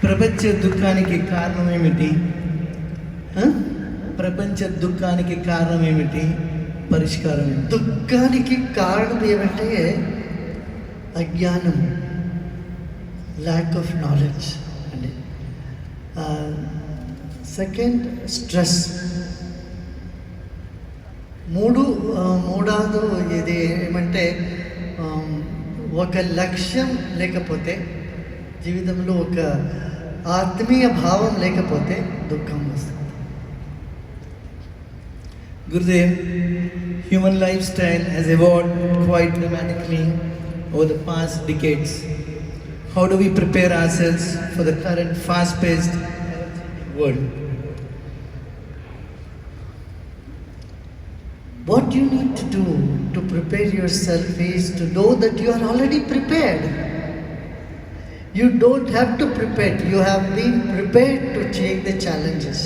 ప్రపంచ దుఃఖానికి కారణం ఏమిటి? ప్రపంచ దుఃఖానికి కారణం ఏమిటి? పరిష్కారం ఏమిటి? దుఃఖానికి కారణం ఏమంటే అజ్ఞానం, ల్యాక్ ఆఫ్ నాలెడ్జ్ అండి. Second stress. మూడవది ఇది ఏమంటే ఒక లక్ష్యం లేకపోతే, జీవితంలో ఒక ఆత్మీయ భావం లేకపోతే దుఃఖం వస్తుంది. Gurudev, human lifestyle has evolved quite dramatically over the past decades. How do we prepare ourselves for the current fast-paced world? What you need to do to prepare yourself is to know that you are already prepared. You don't have to prepare. You have been prepared to take the challenges.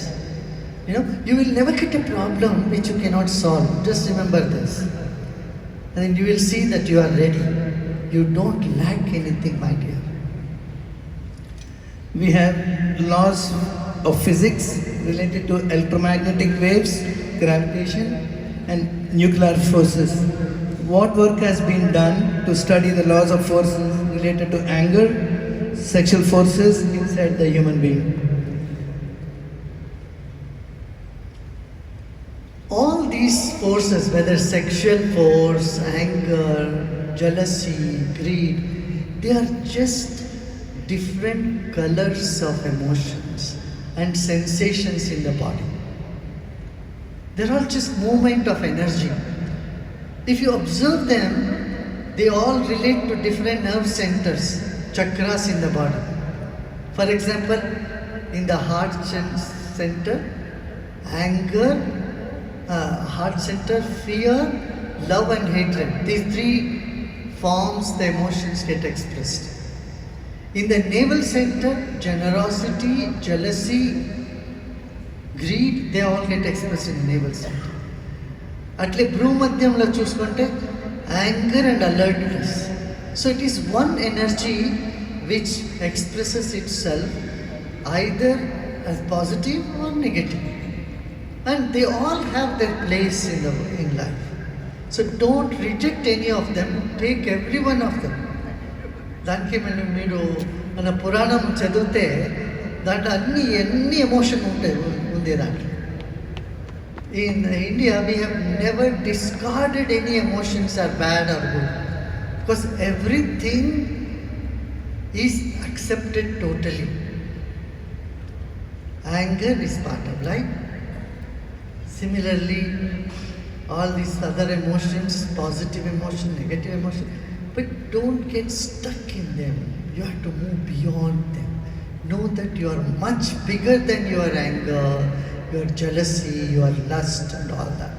You will never get a problem which you cannot solve. Just remember this. And then you will see that you are ready. You don't lack anything, my dear. We have laws of physics related to electromagnetic waves, gravitation, and nuclear forces. What work has been done to study the laws of forces related to anger, sexual forces inside the human being? All these forces, whether sexual force, anger, jealousy, greed, they are just different colors of emotions and sensations in the body. They're all just movement of energy. If you observe them, they all relate to different nerve centers, chakras in the body. For example, in the heart center, anger, heart center, fear, love and hatred. These three forms the emotions get expressed. In the navel center, generosity, jealousy, greed, they all get expressed in the navel center. Atle భ్రూమధ్యంలో చూసుకుంటే anger and alertness. So it is one energy which expresses itself either as positive or negative. And they all have their place in life. So don't reject any of them. Take every one of them. దానికి మీరు మన పురాణం చదివితే దాంట్లో ఎన్ని emotion ఉంది దాంట్లో. In India, we have never discarded any emotions are bad or good, because everything is accepted totally. Anger is part of life. Similarly, all these other emotions, positive emotion, negative emotion, but don't get stuck in them. You have to move beyond them. Know that you are much bigger than your anger, your jealousy, your lust and all that.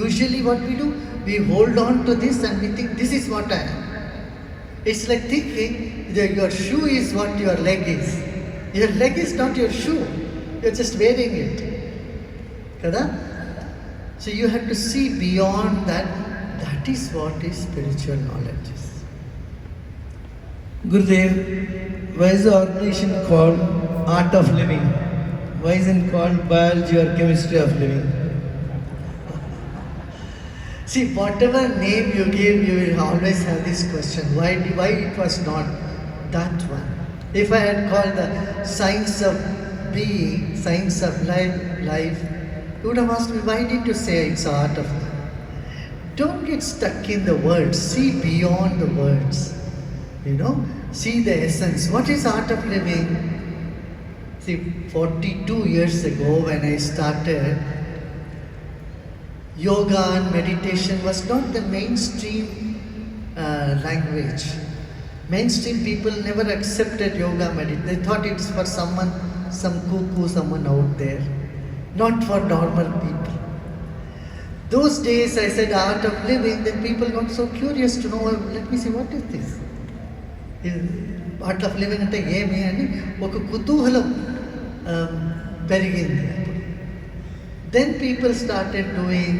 Usually what we do, we hold on to this and we think this is what I am. It's like thinking that your shoe is what your leg is. Your leg is not your shoe. You're just wearing it. Kada? So you have to see beyond that. That is what is spiritual knowledge is. Gurudev, why is the organization called Art of Living? Why isn't it called Biology or Chemistry of Living? See, whatever name you give, you will always have this question. Why it was not that one? If I had called the Science of Being, Science of Life, you would have asked me, why did you say it's Art of Living? Don't get stuck in the words. See beyond the words. See the essence. What is Art of Living? See, 42 years ago when I started, yoga and meditation was not the mainstream language. Mainstream people never accepted yoga meditation. They thought it's for some cuckoo, someone out there, not for normal people. Those days I said Art of Living, then people got so curious to know, let me see, what is this? Art of Living అంటే ఏమి అని ఒక కుతూహలం పెరిగింది. Then people started doing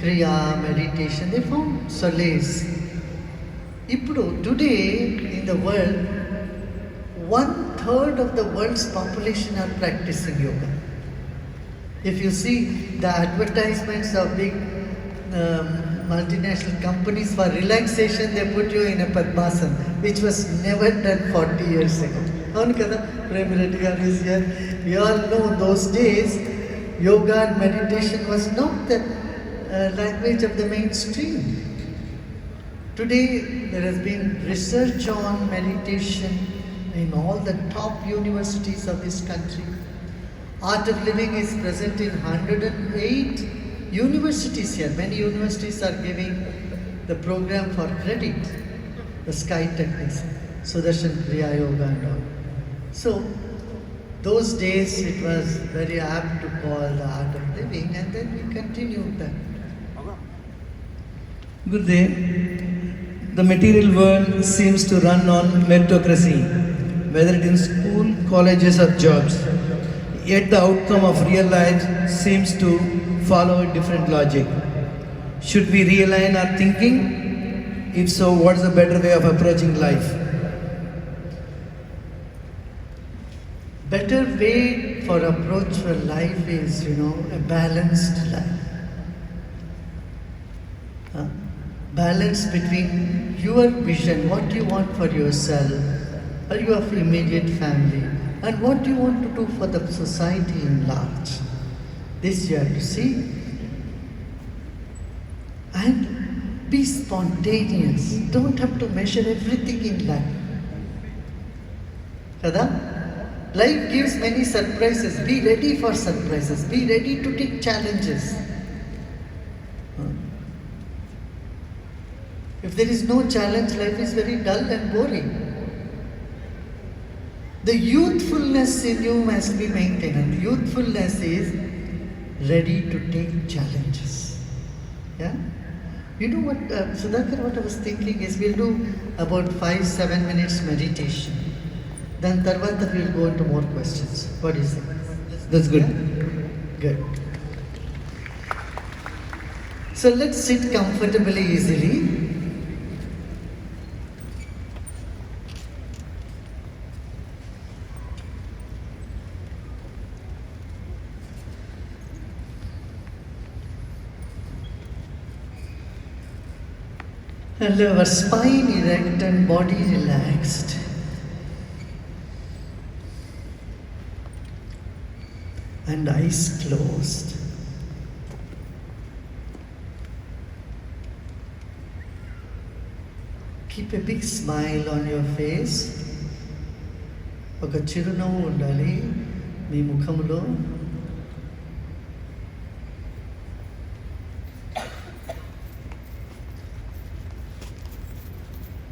kriya, meditation. They found solace. Today in the world, 1 1/3 of the world's population are practicing yoga. If you see the advertisements of big multinational companies for relaxation, they put you in a Padmasana, which was never done 40 years ago. Avunu kada? Prem Reddy garu is here. We all know those days, yoga and meditation was not the language of the mainstream. Today, there has been research on meditation in all the top universities of this country. Art of Living is present in 108 universities here. Many universities are giving the program for credit, the sky techniques, Sudarshan Kriya Yoga and all. So, those days it was very apt to call the Art of Living, and then we continued that. Good day. The material world seems to run on meritocracy, whether it in school, colleges or jobs. Yet the outcome of real life seems to follow a different logic. Should we realign our thinking? If so, what is a better way of approaching life? Better way for approach for life is, a balanced life. Balance between your vision, what you want for yourself or your immediate family, and what you want to do for the society in large. This you have to see. And be spontaneous. Don't have to measure everything in life. Kada? Life gives many surprises. Be ready for surprises. Be ready to take challenges. If there is no challenge, life is very dull and boring. The youthfulness in you must be maintained, and youthfulness is ready to take challenges. Yeah? You know what, Sudhakar, what I was thinking is we'll do about 5-7 minutes meditation. Then Tarvata we'll go into more questions. What is it? That's good. Yeah? Good. So let's sit comfortably, easily. And our spine erect and body relaxed. And eyes closed. Keep a big smile on your face. ఒక చిరునవ్వు ఉండాలి మీ ముఖంలో.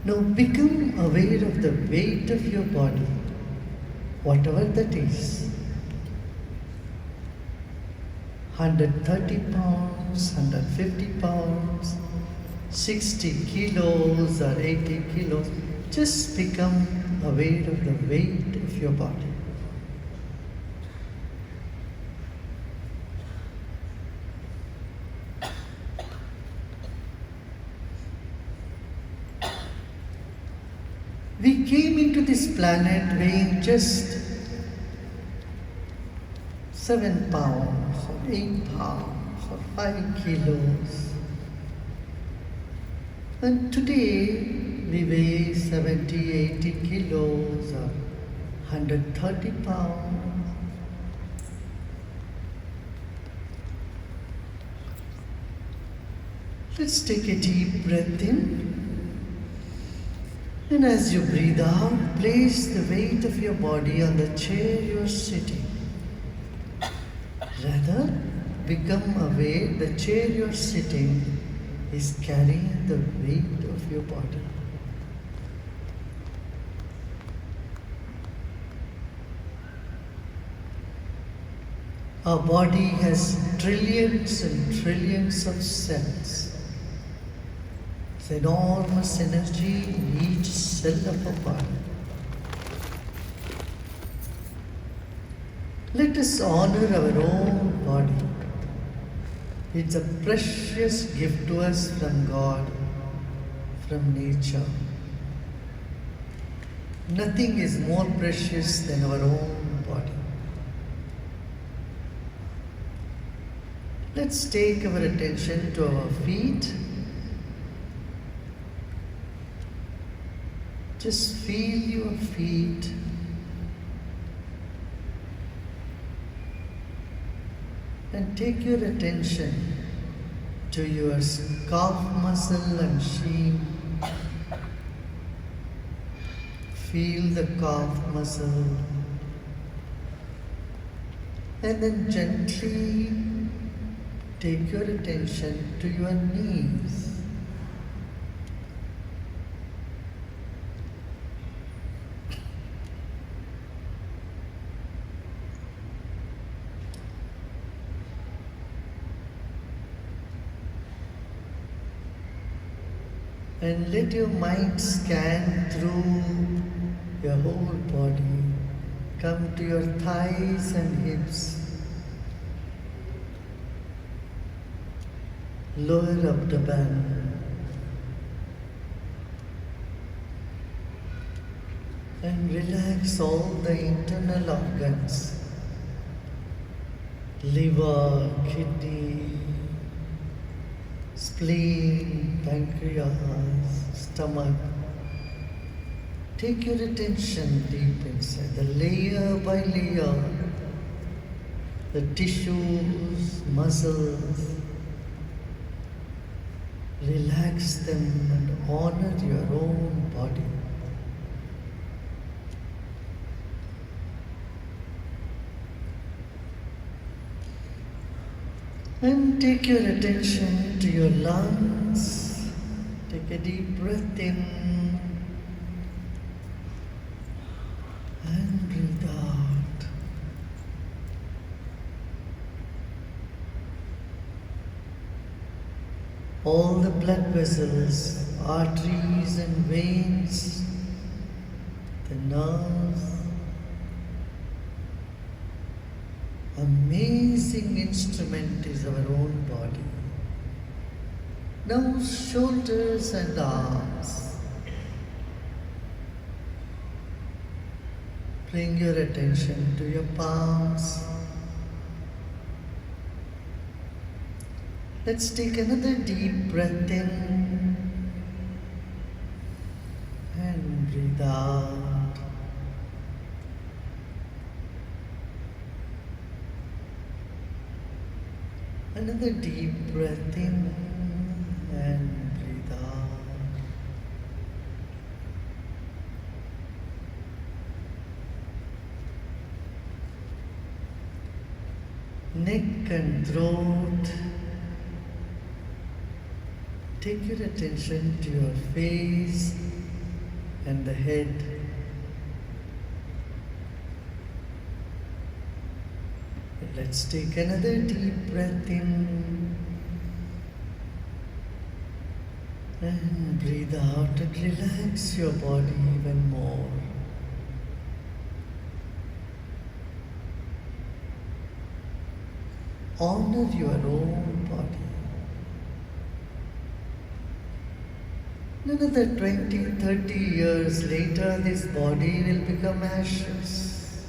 Now become aware of the weight of your body, whatever that is. 130 pounds, 150 pounds, 60 kilos or 80 kilos. Just become aware of the weight of your body. We came into this planet weighing just 7 pounds or 8 pounds or 5 kilos. And today we weigh 70, 80 kilos or 130 pounds. Let's take a deep breath in. And as you breathe out, place the weight of your body on the chair you are sitting. Rather, become aware the chair you are sitting is carrying the weight of your body. Our body has trillions and trillions of cells. There's enormous energy in each cell of our body. Let us honor our own body. It's a precious gift to us from God, from nature. Nothing is more precious than our own body. Let's take our attention to our feet. Just feel your feet. And take your attention to your calf muscle and shin. Feel the calf muscle. And then gently take your attention to your knees. And let your mind scan through your whole body. Come to your thighs and hips. Lower abdomen. And relax all the internal organs. Liver, kidney, spleen, pancreas, stomach. Take your attention deep inside, the layer by layer, the tissues, muscles. Relax them and honor your own body. And take your attention to your lungs. Take a deep breath in and breathe out. All the blood vessels, arteries and veins, the nerves. Amazing instrument is our own body. Now shoulders and arms. Bring your attention to your palms. Let's take another deep breath in and breathe out. Another deep breath in and breathe out. Neck and throat. Take your attention to your face and the head. Let's take another deep breath in and breathe out and relax your body even more. Honor your own body. Another 20, 30 years later, this body will become ashes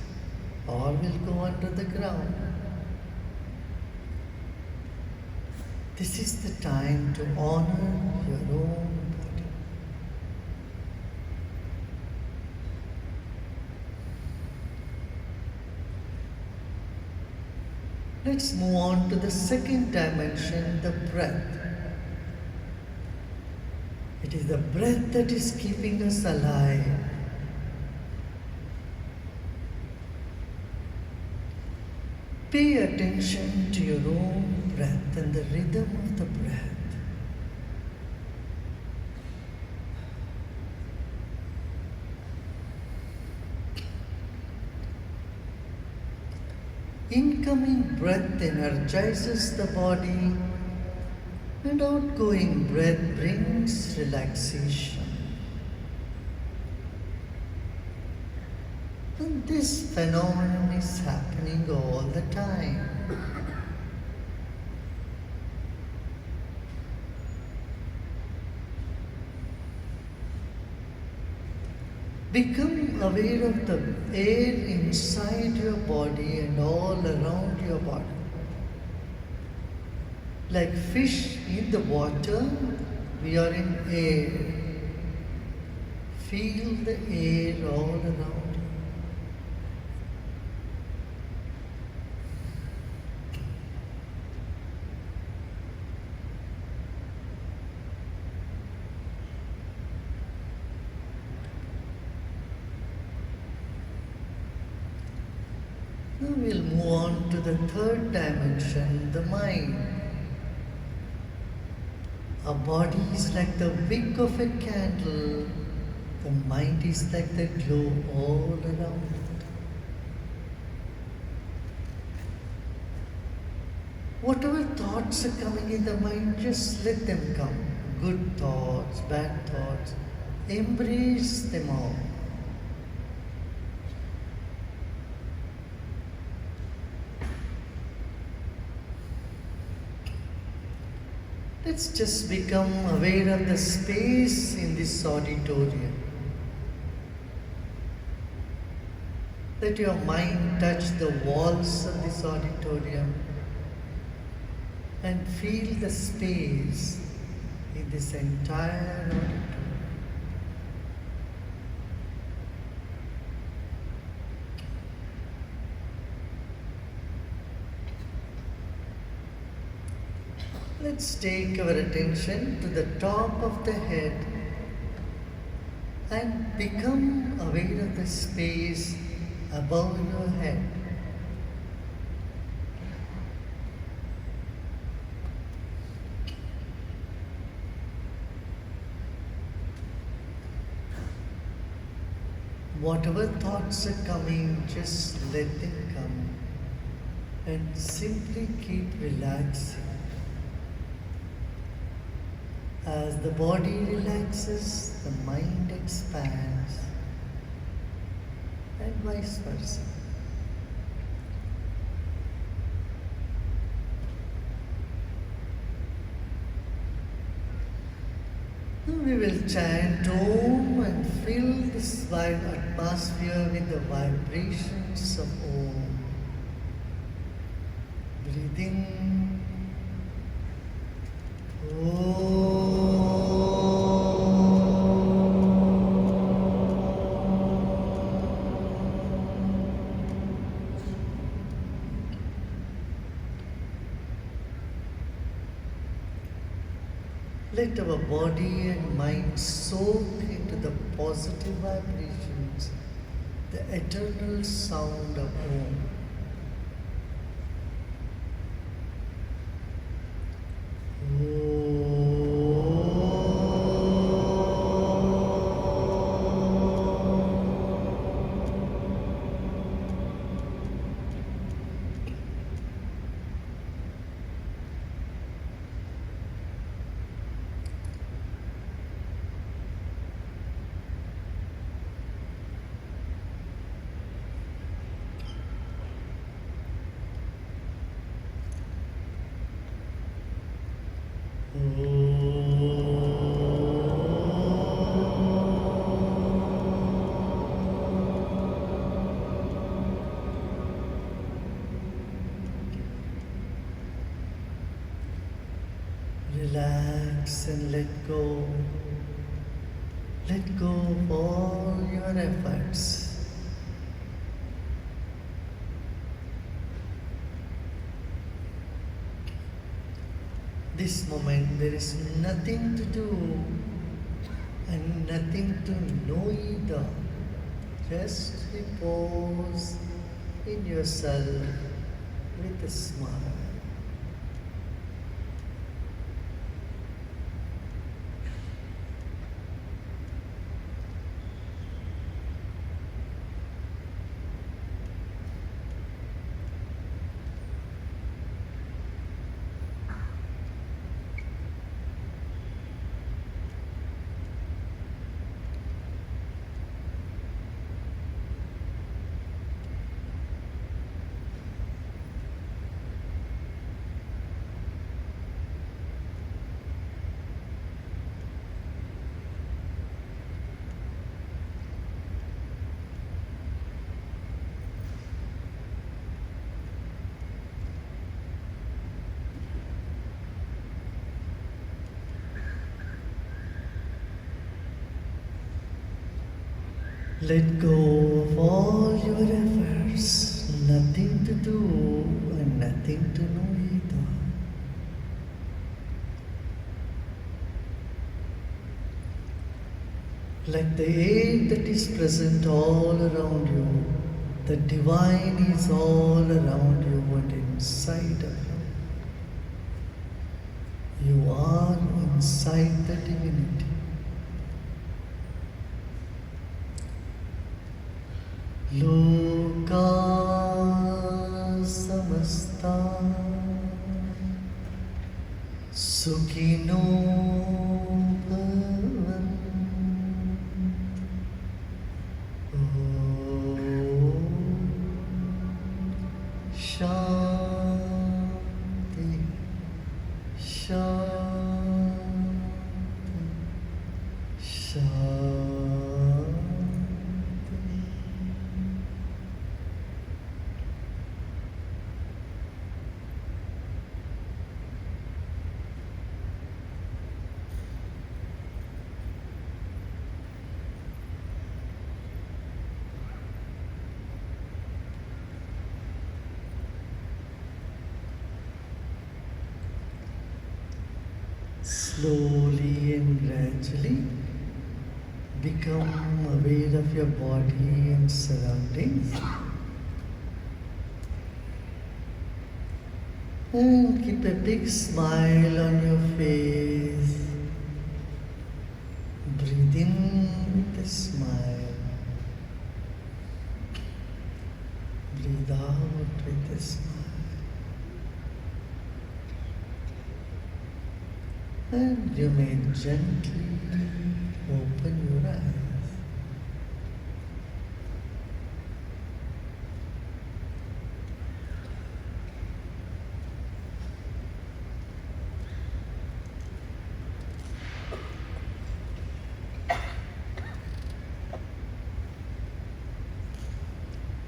or will go under the ground. This is the time to honor your own body. Let's move on to the second dimension, the breath. It is the breath that is keeping us alive. Pay attention to your own breath and the rhythm of the breath. Incoming breath energizes the body, and outgoing breath brings relaxation. And this phenomenon is happening all the time. Become aware of the air inside your body and all around your body. Like fish in the water, we are in air. Feel the air all around you. Now we'll move on to the third dimension, the mind. Our body is like the wick of a candle. The mind is like the glow all around it. Whatever thoughts are coming in the mind, just let them come. Good thoughts, bad thoughts, embrace them all. Let's just become aware of the space in this auditorium. Let your mind touch the walls of this auditorium and feel the space in this entire auditorium. Let's take our attention to the top of the head and become aware of the space above your head. Whatever thoughts are coming, just let them come and simply keep relaxing. As the body relaxes, the mind expands, and vice versa. Now we will chant Om and fill this atmosphere with the vibrations of Om. Breathing. Let our body and mind soak into the positive vibrations, the eternal sound of Om. Relax and let go. Let go of all your efforts. This moment there is nothing to do and nothing to know either. Just repose in yourself with a smile. Let go of all your efforts, nothing to do and nothing to know either. Like the air that is present all around you, the divine is all around you and inside of you. You are inside the divinity. Loka samasta sukhino bhavan. Om Shanti Shanti Shanti. Slowly and gradually become aware of your body and surroundings. And keep a big smile on your face. Breathe in with a smile. Breathe out with a smile. And you may gently open your eyes.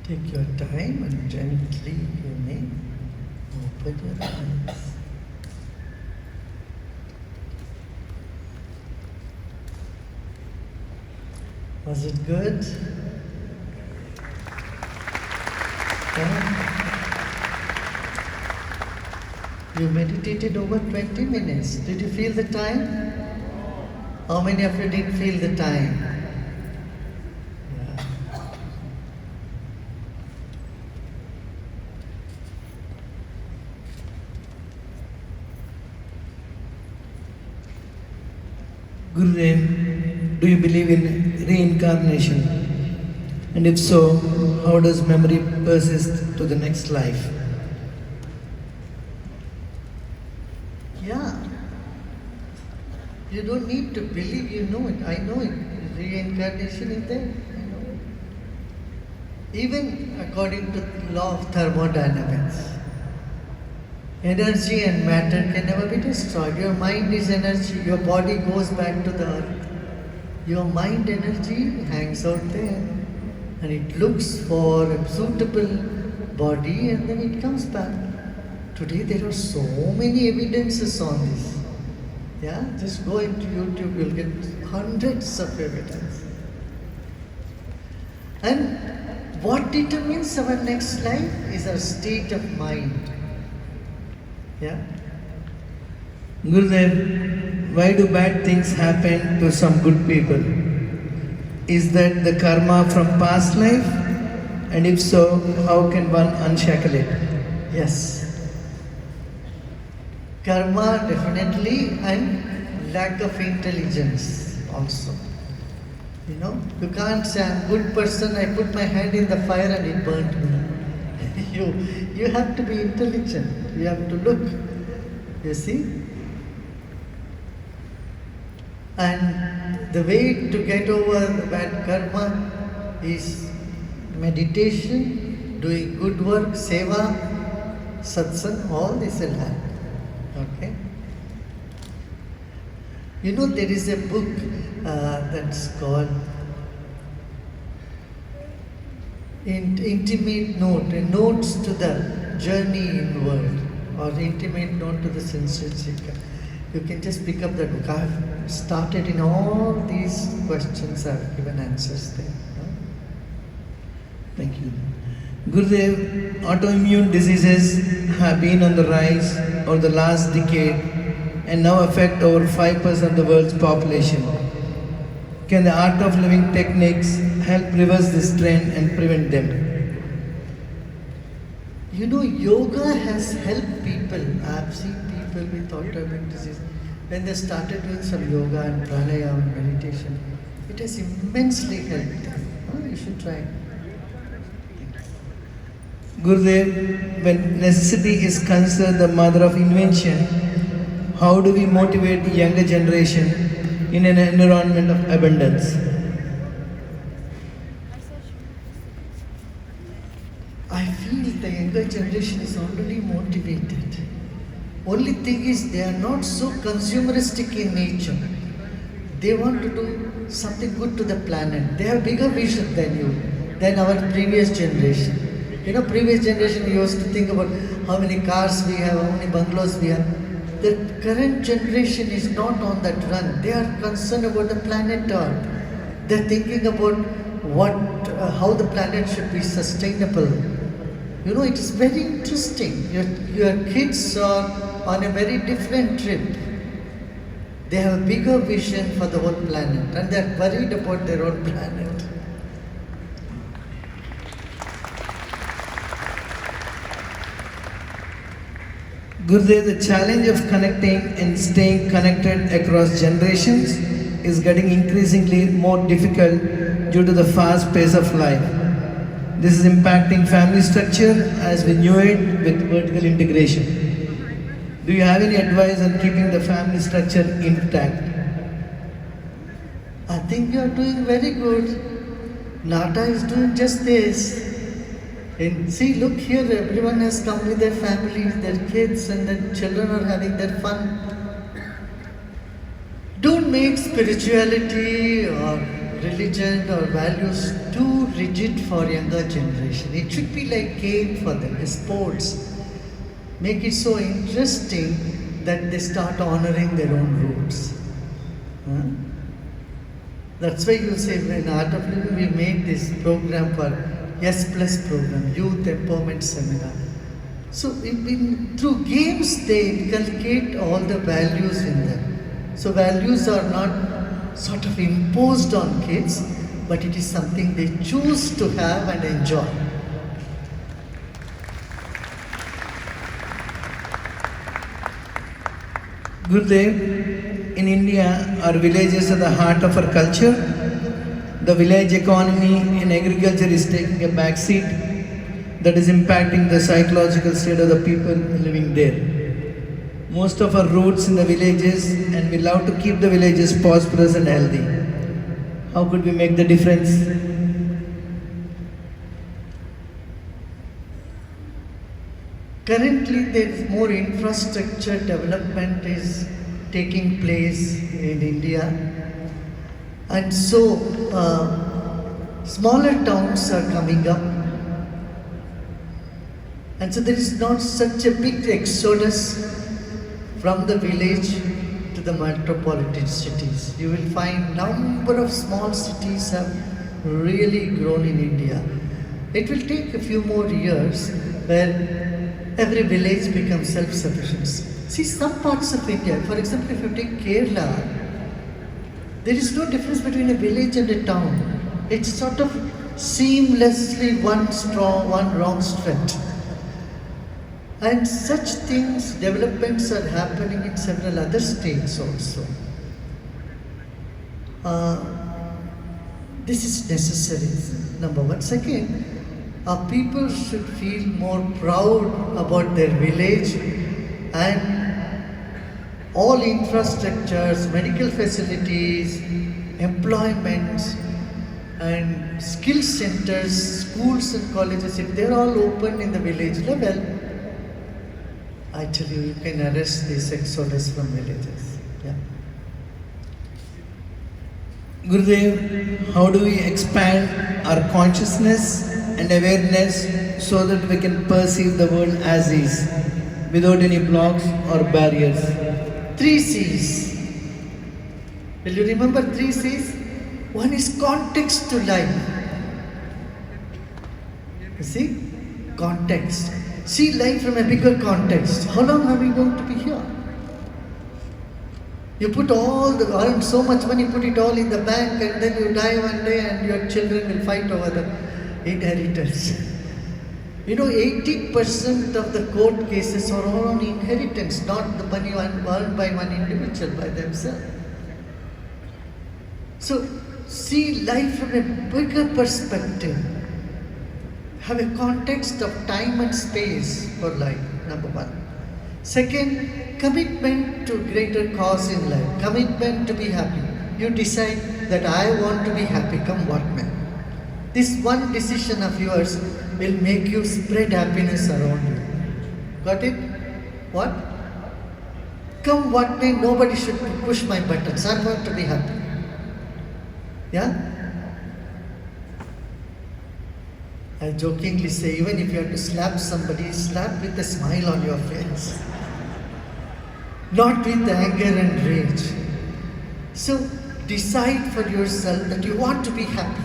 Take your time and gently you may open your eyes. Was it good? Yeah. You meditated over 20 minutes. Did you feel the time? How many of you didn't feel the time? Yeah. Gurudev, do you believe in reincarnation? And if so, how does memory persist to the next life? Yeah. You don't need to believe, you know it. I know it. Reincarnation is there. I know it. Even according to the law of thermodynamics, energy and matter can never be destroyed. Your mind is energy. Your body goes back to the earth. Your mind energy hangs out there and it looks for a suitable body and then it comes back. Today there are so many evidences on this. Yeah, just go into YouTube, you'll get hundreds of evidence. And what determines our next life is our state of mind. Yeah. Gurudev, why do bad things happen to some good people? Is that the karma from past life? And if so, how can one unshackle it? Yes. Karma definitely and lack of intelligence also. You know, you can't say I'm a good person, I put my hand in the fire and it burnt me. You have to be intelligent, you have to look, you see. And the way to get over the bad karma is meditation, doing good work, seva, satsang, all this will happen. Okay? You know, there is a book that's called Intimate Note, Notes to the Journey in the World, or Intimate Note to the Sensory Seeker. You can just pick up that book. I've started in all these questions, I've given answers there. No? Thank you. Gurudev, autoimmune diseases have been on the rise over the last decade and now affect over 5% of the world's population. Can the art of living techniques help reverse this trend and prevent them? You know, yoga has helped people. I've seen people with autoimmune disease. When they started doing some yoga and pranayama and meditation, it has immensely helped them. Oh, you should try. Gurudev, when necessity is considered the mother of invention, how do we motivate the younger generation in an environment of abundance? I feel the younger generation is already motivated. Only thing is they are not so consumeristic in nature. They want to do something good to the planet. They have bigger vision than you, than our previous generation. You know, previous generation used to think about how many cars we have, how many bungalows we have. The current generation is not on that run. They are concerned about the planet Earth. They're thinking about how the planet should be sustainable. You know, it is very interesting. Your kids are on a very different trip. They have a bigger vision for the whole planet and they're worried about their own planet. Gurudev, the challenge of connecting and staying connected across generations is getting increasingly more difficult due to the fast pace of life. This is impacting family structure as we knew it with vertical integration. Do you have any advice on keeping the family structure intact? I think you are doing very good. NATA is doing just this. And see, look here, everyone has come with their families, their kids, and their children are having their fun. Don't make spirituality or religion or values too rigid for younger generation. It should be like game for them, sports. Make it so interesting that they start honoring their own roots. Huh? That's why you say in Art of Living we made this program for S Plus program, Youth Empowerment Seminar. So through games they inculcate all the values in them. So values are not sort of imposed on kids, but it is something they choose to have and enjoy. Gurudev, in India, our villages are the heart of our culture. The village economy in agriculture is taking a back seat that is impacting the psychological state of the people living there. Most of our roots in the villages, and we love to keep the villages prosperous and healthy. How could we make the difference? Currently, there is more infrastructure development is taking place in India, and so smaller towns are coming up, and so there is not such a big exodus from the village to the metropolitan cities. You will find number of small cities have really grown in India. It will take a few more years where every village becomes self-sufficient. See, some parts of India, for example, if you take Kerala, there is no difference between a village and a town. It's sort of seamlessly one wrong stretch. And such things, developments are happening in several other states also. This is necessary, number one. Second, our people should feel more proud about their village and all infrastructures, medical facilities, employment and skill centers, schools and colleges, if they're all open in the village level, I tell you, you can arrest this exodus from villages. Yeah. Gurudev, how do we expand our consciousness and awareness so that we can perceive the world as is, without any blocks or barriers? 3 C's. Will you remember 3 C's? One is context to life. You see? Context. See life from a bigger context. How long are we going to be here? You put earn so much money, put it all in the bank, and then you die one day and your children will fight over the inheritance. 80% of the court cases are all on inheritance, not the money earned by one individual by themselves. So, see life from a bigger perspective. Have a context of time and space for life, number one. Second, commitment to greater cause in life. Commitment to be happy. You decide that I want to be happy, come what may. This one decision of yours will make you spread happiness around you. Got it? What? Come what may, nobody should push my buttons. I want to be happy. Yeah? I jokingly say, even if you have to slap somebody, slap with a smile on your face. Not with anger and rage. So, decide for yourself that you want to be happy.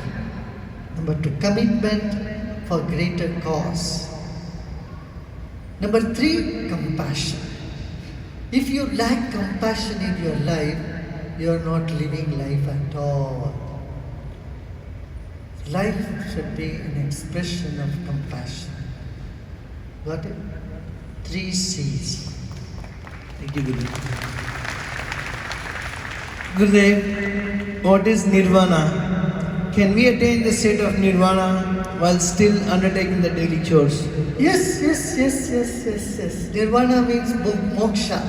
Number two, commitment for greater cause. Number three, compassion. If you lack compassion in your life, you are not living life at all. Life should be an expression of compassion. Got it? 3 C's. Thank you, Gurudev. Gurudev, what is nirvana? Can we attain the state of nirvana while still undertaking the daily chores? Yes. Nirvana means moksha,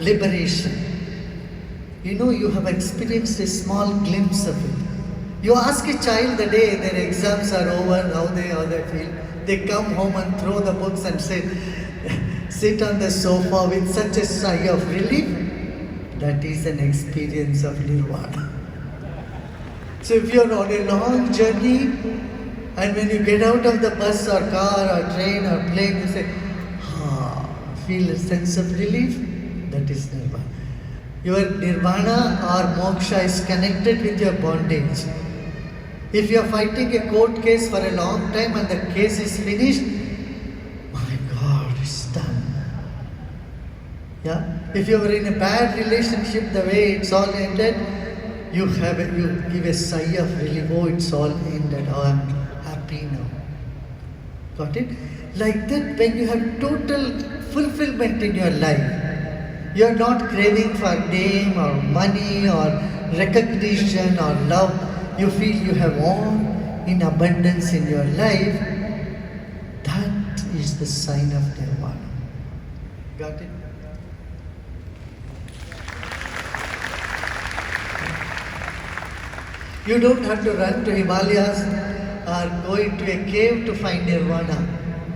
liberation. You have experienced a small glimpse of it. You ask a child the day their exams are over, how they feel. They come home and throw the books and sit on the sofa with such a sigh of relief. That is an experience of nirvana. So if you're on a long journey and when you get out of the bus or car or train or plane, you say, feel a sense of relief, that is nirvana. Your nirvana or moksha is connected with your bondage. If you are fighting a court case for a long time and the case is finished, my God, it's done. Yeah? If you were in a bad relationship, the way it's all ended, you give a sigh of relief. Oh, it's all ended. Oh, I'm happy now. Got it? Like that, when you have total fulfillment in your life, you are not craving for name or money or recognition or love. You feel you have all in abundance in your life. That is the sign of nirvana. Got it? You don't have to run to Himalayas or go into a cave to find nirvana.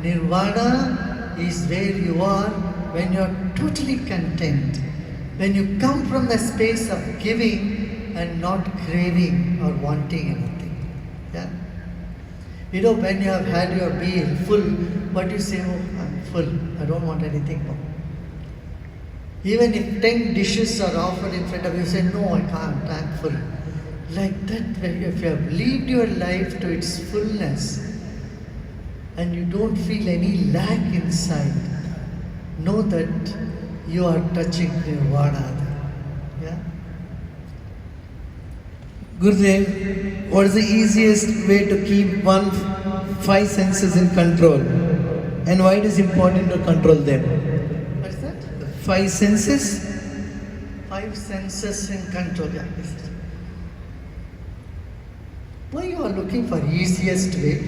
Nirvana is where you are when you are totally content. When you come from the space of giving and not craving or wanting anything. Yeah? When you have had your meal full, but you say, oh, I'm full, I don't want anything more. Even if 10 dishes are offered in front of you, say, no, I can't, I'm full. Like that, if you have lived your life to its fullness and you don't feel any lack inside, know that you are touching nirvana. Yeah? Gurudev, what is the easiest way to keep 5 senses in control? And why it is important to control them? What is that? 5 senses? 5 senses in control. Yeah. Why you are looking for easiest way?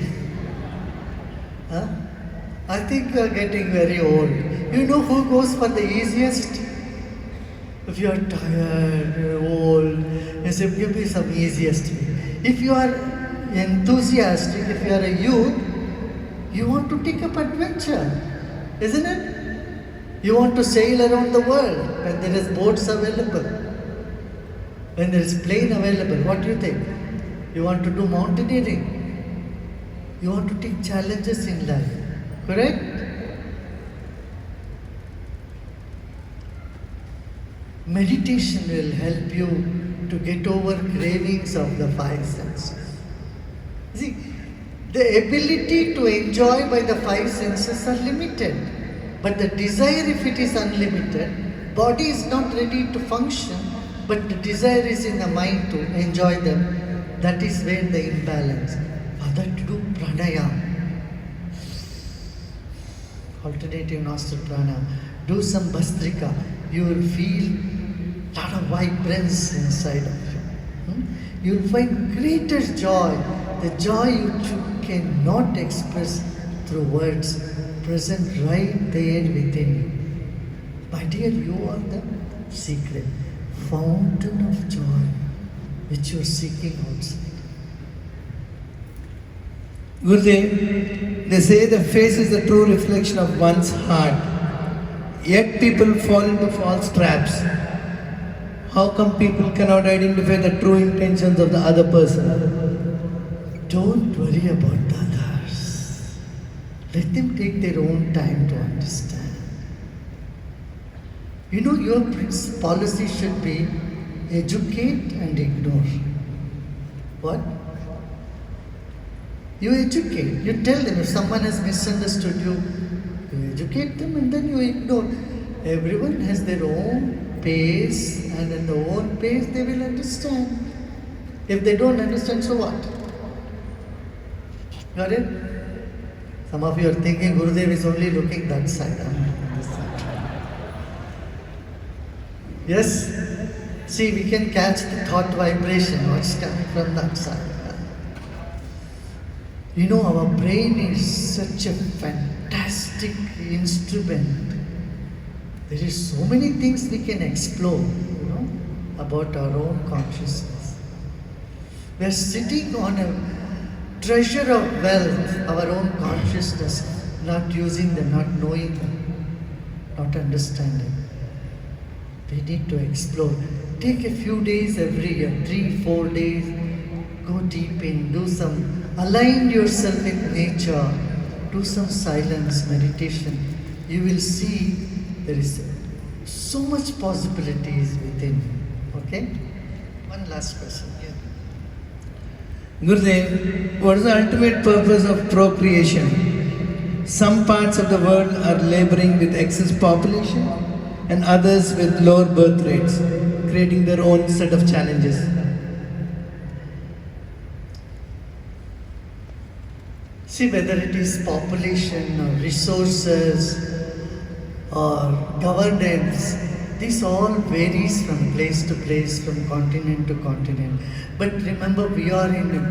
Huh? I think you are getting very old. You know who goes for the easiest? If you are tired, you are old, you say, give me some easiest way. If you are enthusiastic, if you are a youth, you want to take up adventure, isn't it? You want to sail around the world when there is boats available, when there is plane available. What do you think? You want to do mountaineering. You want to take challenges in life. Correct? Meditation will help you to get over cravings of the 5 senses. See, The ability to enjoy by the five senses are limited. But the desire, if it is unlimited, body is not ready to function, but the desire is in the mind to enjoy them. That is where the imbalance. Father, to do pranayama, alternative nostril pranayama, do some bhastrika, you will feel lot of vibrance inside of you. You will find greater joy, the joy you cannot express through words, present right there within you. My dear, you are the secret, fountain of joy which you are seeking outside. Gurudev, they say the face is the true reflection of one's heart. Yet people fall into false traps. How come people cannot identify the true intentions of the other person? Don't worry about the others. Let them take their own time to understand. You know, your policy should be educate and ignore. What? You educate. You tell them if someone has misunderstood you, you educate them and then you ignore. Everyone has their own pace, and at their own pace they will understand. If they don't understand, so what? Got it? Some of you are thinking Gurudev is only looking that side. This side. Yes? See, we can catch the thought vibration, what's coming from that side. You know, our brain is such a fantastic instrument. There is so many things we can explore, you know, about our own consciousness. We are sitting on a treasure of wealth, our own consciousness, not using them, not knowing them, not understanding. We need to explore. Take a few days every year, 3-4 days, go deep in, do some, align yourself with nature, do some silence, meditation. You will see there is so much possibilities within you. Okay? One last question here. Gurudev, what is the ultimate purpose of procreation? Some parts of the world are laboring with excess population and others with lower birth rates, creating their own set of challenges. See, whether it is population or resources or governance, this all varies from place to place, from continent to continent. But remember, we are in an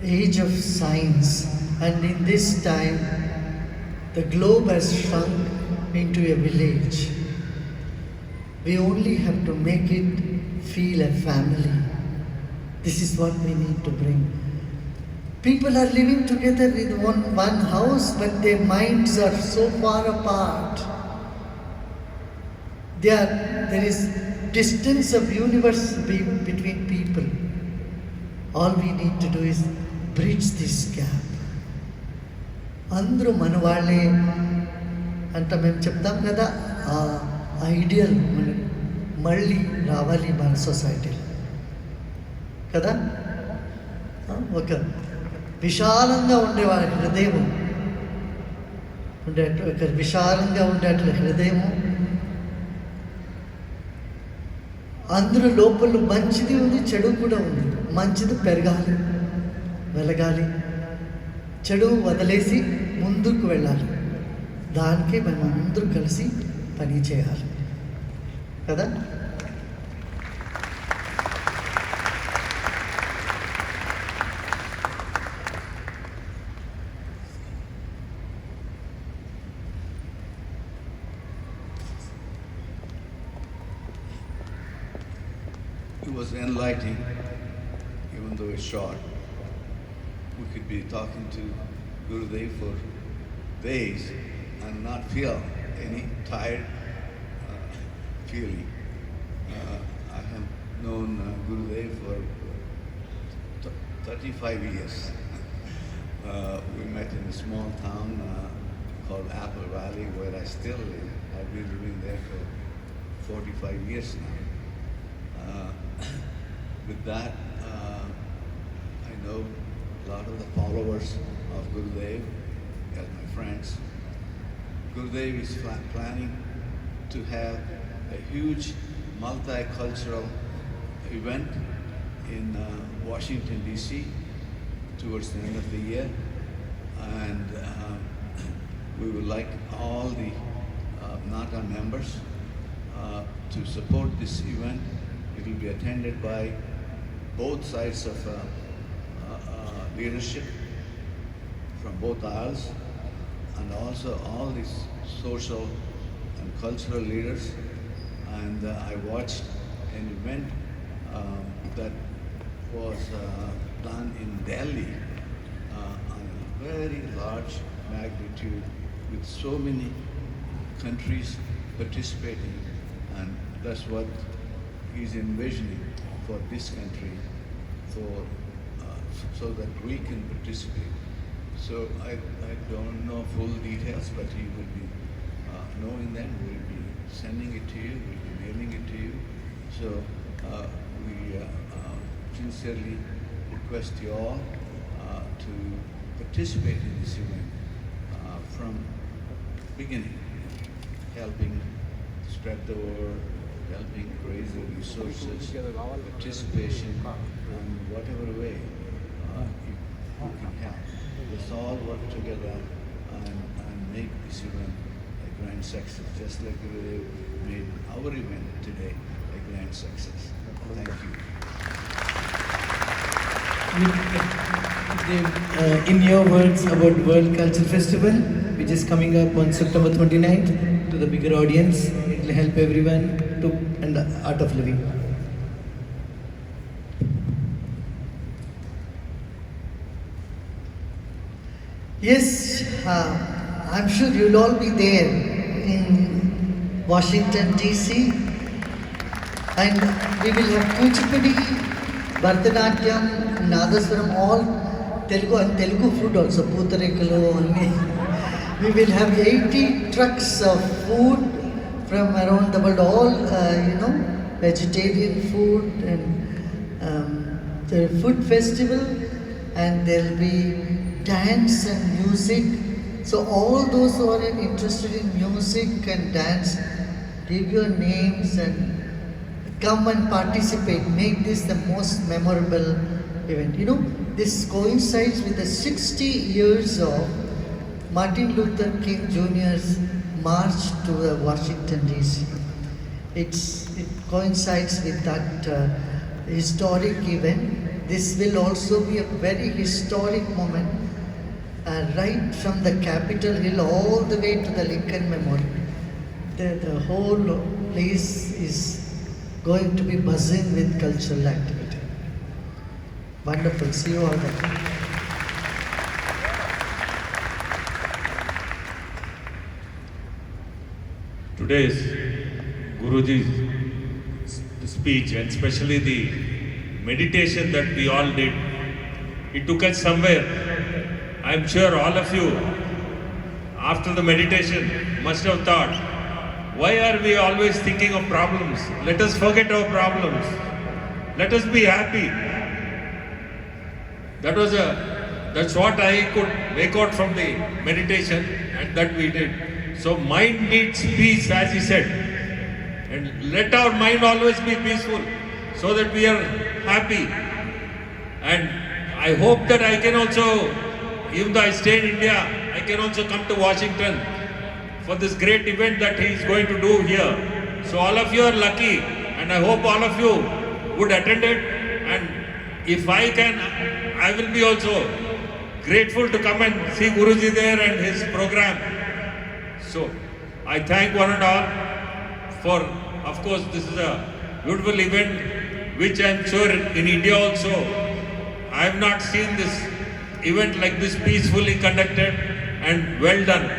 age of science, and in this time, the globe has shrunk into a village. We only have to make it feel a family. This is what we need to bring. People are living together with one house, but their minds are so far apart. There is distance of universe between people. All we need to do is bridge this gap. అందరూ మన వాళ్ళే అంట మేము చెప్తాం కదా, ఆ ideal మళ్ళీ రావాలి మన సొసైటీలో కదా. ఒక విశాలంగా ఉండేవాళ్ళ హృదయం ఒక విశాలంగా ఉండేట్ల హృదయము, అందరూ లోపల మంచిది ఉంది, చెడు కూడా ఉంది. మంచిది పెరగాలి, వెలగాలి, చెడు వదిలేసి ముందుకు వెళ్ళాలి. దానికే మనం అందరూ కలిసి పని చేయాలి కదా. It was enlightening, even though it's short. We could be talking to Gurudev for days and not feel any tired feeling. I have known Gurudev for 35 years. We met in a small town called Apple Valley, where I still live. I've been living there for 45 years now. With that, I know a lot of the followers of Gurudev as my friends. Gurudev is planning to have a huge multicultural event in Washington, D.C. towards the end of the year. And we would like all the NATA members to support this event. It will be attended by both sides of leadership from both aisles, and also all these social and cultural leaders. And I watched an event that was done in Delhi on a very large magnitude with so many countries participating, and that's what he's envisioning for this country, for so that we can participate. So I don't know full details, but he will be knowing them. We'll be sending it to you. We'll be mailing it to you. So we sincerely request you all to participate in this event from beginning, helping spread the word, helping raise the resources, participation in whatever way you can help. Let's all work together and make this event a grand success, just like we made our event today a grand success. Thank you. In your words about World Culture Festival, which is coming up on September 29th, to the bigger audience, it will help everyone to and the art of living. Yes, I'm sure you'll all be there in Washington, D.C. And we will have Kuchipudi, Bharatanatyam, Nadaswaram, all Telugu and Telugu food also, Pootarekalo only. We will have 80 trucks of food from around the world, all, vegetarian food and the food festival, and there'll be dance and music. So all those who are interested in music and dance, give your names and come and participate. Make this the most memorable event. This coincides with the 60 years of Martin Luther King Jr.'s march to Washington, D.C. It coincides with that historic event. This will also be a very historic moment, right from the Capitol Hill all the way to the Lincoln Memorial. The whole place is going to be buzzing with cultural activity. Wonderful. See you all there. Today's Guruji's speech, and especially the meditation that we all did, it took us somewhere. I'm sure all of you, after the meditation, must have thought, why are we always thinking of problems? Let us forget our problems. Let us be happy. That's what I could make out from the meditation, and that we did. So mind needs peace, as he said. And let our mind always be peaceful, so that we are happy. And I hope that I can also, even though I stay in India, I can also come to Washington for this great event that he is going to do here. So all of you are lucky, and I hope all of you would attend it. And if I can, I will be also grateful to come and see Guruji there and his program. So I thank one and all for, of course, this is a beautiful event, which I am sure in India also, I have not seen this event like this peacefully conducted and well done.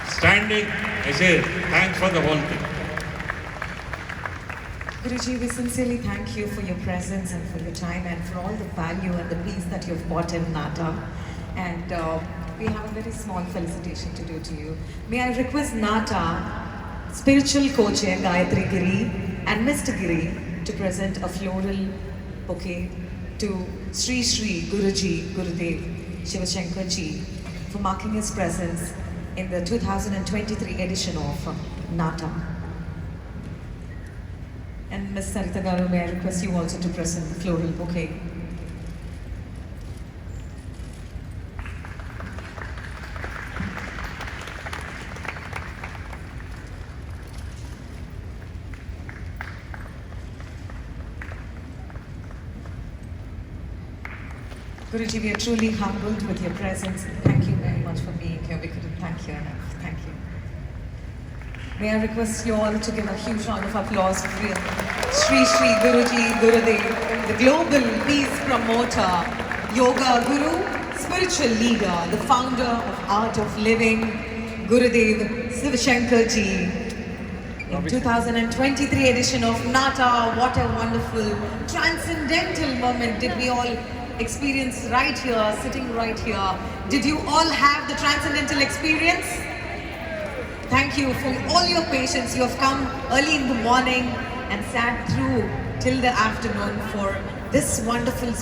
Standing, I say thanks for the whole thing. Guruji, we sincerely thank you for your presence and for your time and for all the value and the peace that you've brought in NATA. And we have a very small felicitation to do to you. May I request NATA, spiritual co-chair Gayatri Giri and Mr. Giri to present a floral bouquet to Sri Guruji, Gurudev Shiva Shankar Ji for marking his presence in the 2023 edition of NATA. And Ms. Sarita Garu, may I request you also to present the floral bouquet. Guruji, we are truly humbled with your presence. Thank you very much for being here. We couldn't thank you enough. Thank you. May I request you all to give a huge round of applause for Sri Guruji Gurudev, the global peace promoter, yoga guru, spiritual leader, the founder of Art of Living, Gurudev Shiva Shankar Ji. In 2023 edition of NATA, what a wonderful transcendental moment did we all experience right here, sitting right here. Did you all have the transcendental experience? Thank you for all your patience. You have come early in the morning and sat through till the afternoon for this wonderful